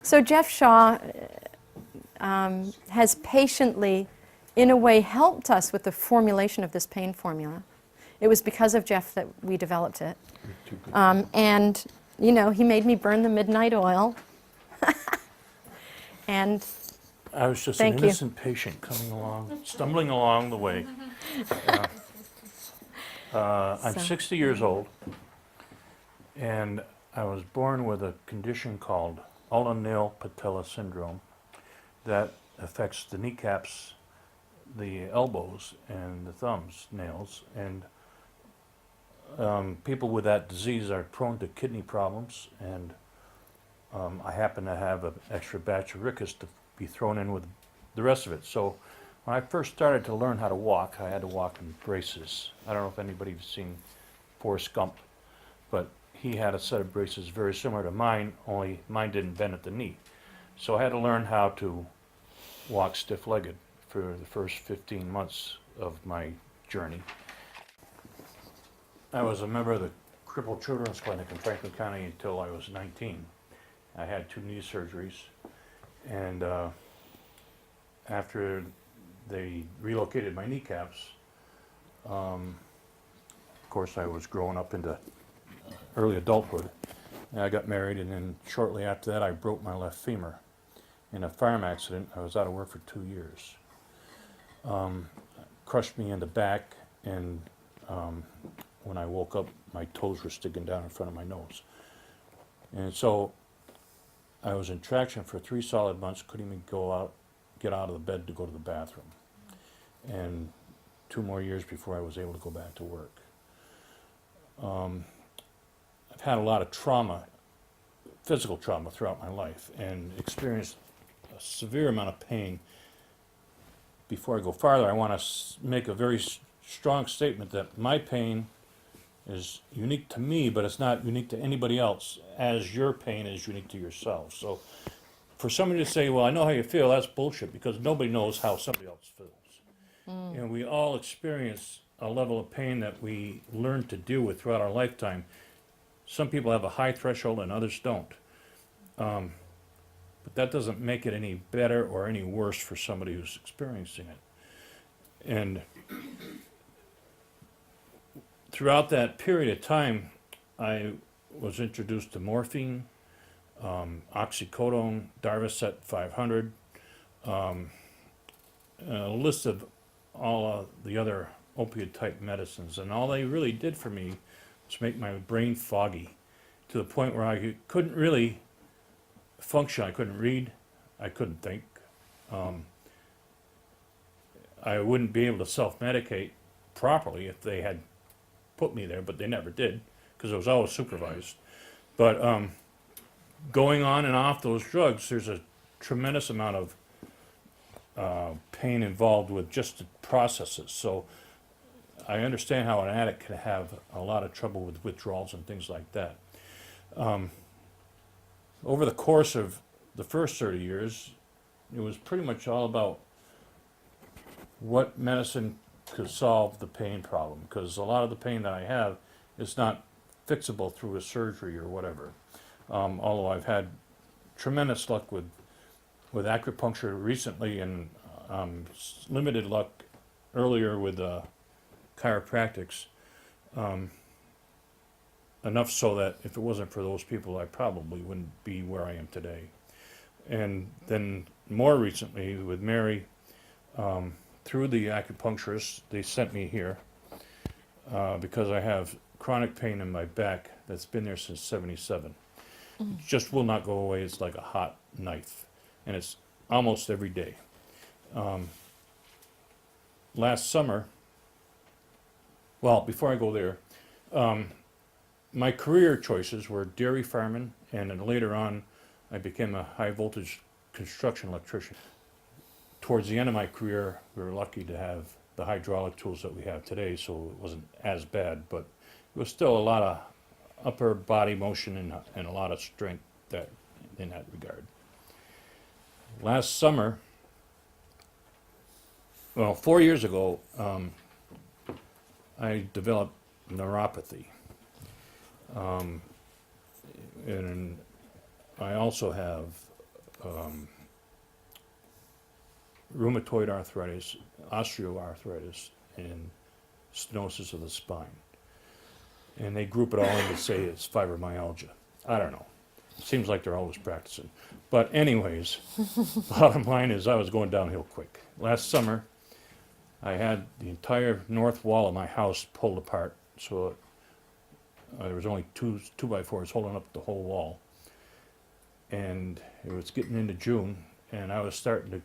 So Jeff Shaw has patiently, in a way, helped us with the formulation of this pain formula. It was because of Jeff that we developed it. And, you know, he made me burn the midnight oil. And I was just an thank you. innocent patient coming along, stumbling along the way. I'm So- 60 years old, and I was born with a condition called ulnar patella syndrome that affects the kneecaps, the elbows, and the thumbs, nails. And people with that disease are prone to kidney problems, and I happen to have an extra batch of ricus to be thrown in with the rest of it. So when I first started to learn how to walk, I had to walk in braces. I don't know if anybody's seen Forrest Gump, but he had a set of braces very similar to mine, only mine didn't bend at the knee. So I had to learn how to walk stiff-legged for the first 15 months of my journey. I was a member of the Crippled Children's Clinic in Franklin County until I was 19. I had 2 knee surgeries, and after they relocated my kneecaps, of course I was growing up into early adulthood, and I got married, and then shortly after that I broke my left femur in a farm accident. I was out of work for 2 years. Crushed me in the back, and when I woke up, my toes were sticking down in front of my nose. And so I was in traction for 3 solid months, couldn't even get out of the bed to go to the bathroom. And 2 more years before I was able to go back to work. I've had a lot of trauma, physical trauma throughout my life, and experienced a severe amount of pain. Before I go farther, I want to make a very strong statement that my pain is unique to me, but it's not unique to anybody else, as your pain is unique to yourself. So for somebody to say, well, I know how you feel, that's bullshit, because nobody knows how somebody else feels. And we all experience a level of pain that we learn to deal with throughout our lifetime. Some people have a high threshold and others don't. But that doesn't make it any better or any worse for somebody who's experiencing it. And throughout that period of time, I was introduced to morphine, oxycodone, Darvocet 500, a list of all of the other opioid-type medicines. And all they really did for me was make my brain foggy to the point where I couldn't really function. I couldn't read. I couldn't think. I wouldn't be able to self-medicate properly if they had put me there, but they never did, because it was always supervised. But going on and off those drugs, there's a tremendous amount of pain involved with just the processes. So I understand how an addict can have a lot of trouble with withdrawals and things like that. Over the course of the first 30 years, it was pretty much all about what medicine could solve the pain problem, because a lot of the pain that I have is not fixable through a surgery or whatever. Although I've had tremendous luck with acupuncture recently, and limited luck earlier with chiropractics. Enough so that if it wasn't for those people, I probably wouldn't be where I am today. And then more recently with Mary, through the acupuncturist, they sent me here because I have chronic pain in my back that's been there since '77. It just will not go away. It's like a hot knife, and it's almost every day. Last summer, well, before I go there, my career choices were dairy farming, and then later on I became a high voltage construction electrician. Towards the end of my career, we were lucky to have the hydraulic tools that we have today, so it wasn't as bad, but it was still a lot of upper body motion and a lot of strength in that regard. Last summer, well, 4 years ago, I developed neuropathy. And I also have rheumatoid arthritis, osteoarthritis, and stenosis of the spine. And they group it all in to say it's fibromyalgia. I don't know. Seems like they're always practicing. But anyways, bottom line is I was going downhill quick. Last summer, I had the entire north wall of my house pulled apart, so there was only two by fours holding up the whole wall. And it was getting into June, and I was starting to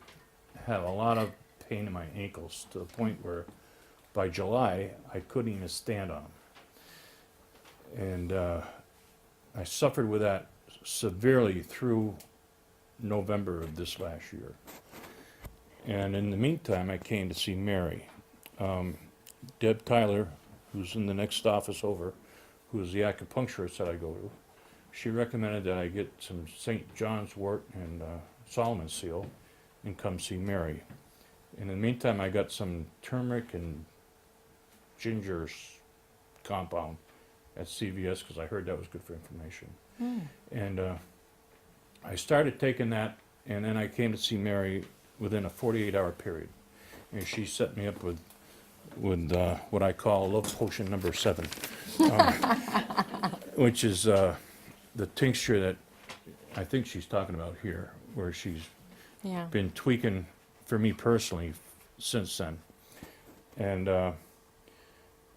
have a lot of pain in my ankles to the point where by July, I couldn't even stand on them. And I suffered with that severely through November of this last year. And in the meantime, I came to see Mary. Deb Tyler, who's in the next office over, who's the acupuncturist that I go to, she recommended that I get some St. John's wort and Solomon's seal and come see Mary. In the meantime, I got some turmeric and ginger compound at CVS because I heard that was good for inflammation. And I started taking that, and then I came to see Mary within a 48-hour period. And she set me up with what I call love potion number 7, which is the tincture that I think she's talking about here, where she's Yeah. been tweaking for me personally since then. And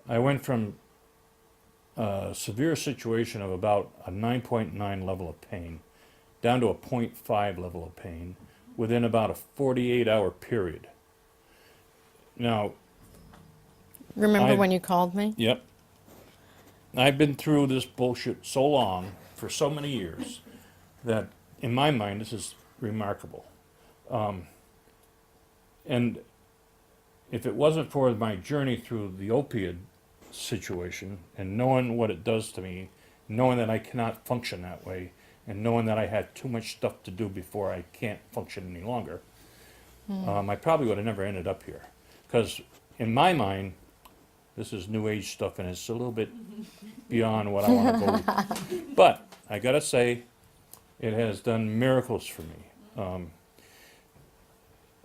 I went from a severe situation of about a 9.9 level of pain down to a 0.5 level of pain within about a 48-hour period. Now, Remember when you called me? yep, I've been through this bullshit so long, for so many years, that in my mind this is remarkable. And if it wasn't for my journey through the opiate situation and knowing what it does to me, knowing that I cannot function that way, and knowing that I had too much stuff to do before I can't function any longer, I probably would have never ended up here. Because in my mind, this is new age stuff and it's a little bit beyond what I want to go with. But I gotta say, it has done miracles for me.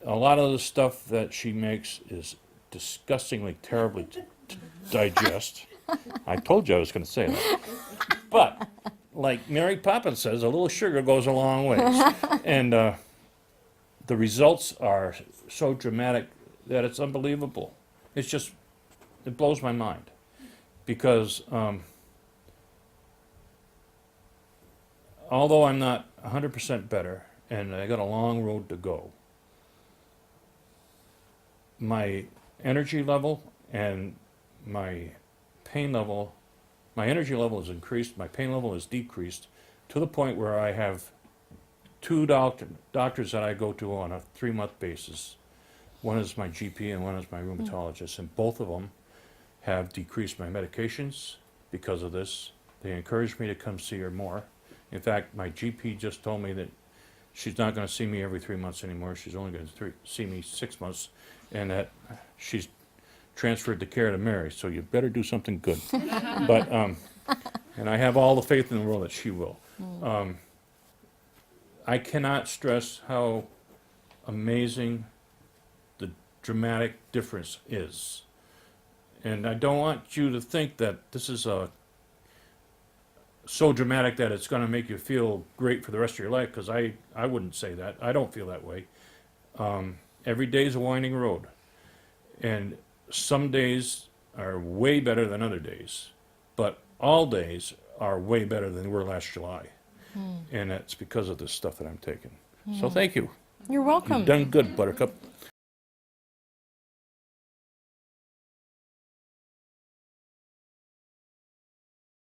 A lot of the stuff that she makes is disgustingly terribly to digest. I told you I was going to say that. But, like Mary Poppins says, a little sugar goes a long ways. And the results are so dramatic that it's unbelievable. It's just, it blows my mind. Because although I'm not 100% better, and I got a long road to go, my energy level and my pain level, my energy level has increased, my pain level has decreased to the point where I have 2 doctors that I go to on a 3-month basis. One is my GP and one is my rheumatologist, and both of them have decreased my medications because of this. They encouraged me to come see her more. In fact, my GP just told me that she's not going to see me every 3 months anymore. She's only going to see me 6 months, and that she's transferred the care to Mary, so you better do something good. But, and I have all the faith in the world that she will. I cannot stress how amazing the dramatic difference is. And I don't want you to think that this is so dramatic that it's going to make you feel great for the rest of your life, because I wouldn't say that. I don't feel that way. Every day is a winding road. And some days are way better than other days. But all days are way better than they were last July. And that's because of the stuff that I'm taking. So thank you. You're welcome. You've done good, Buttercup.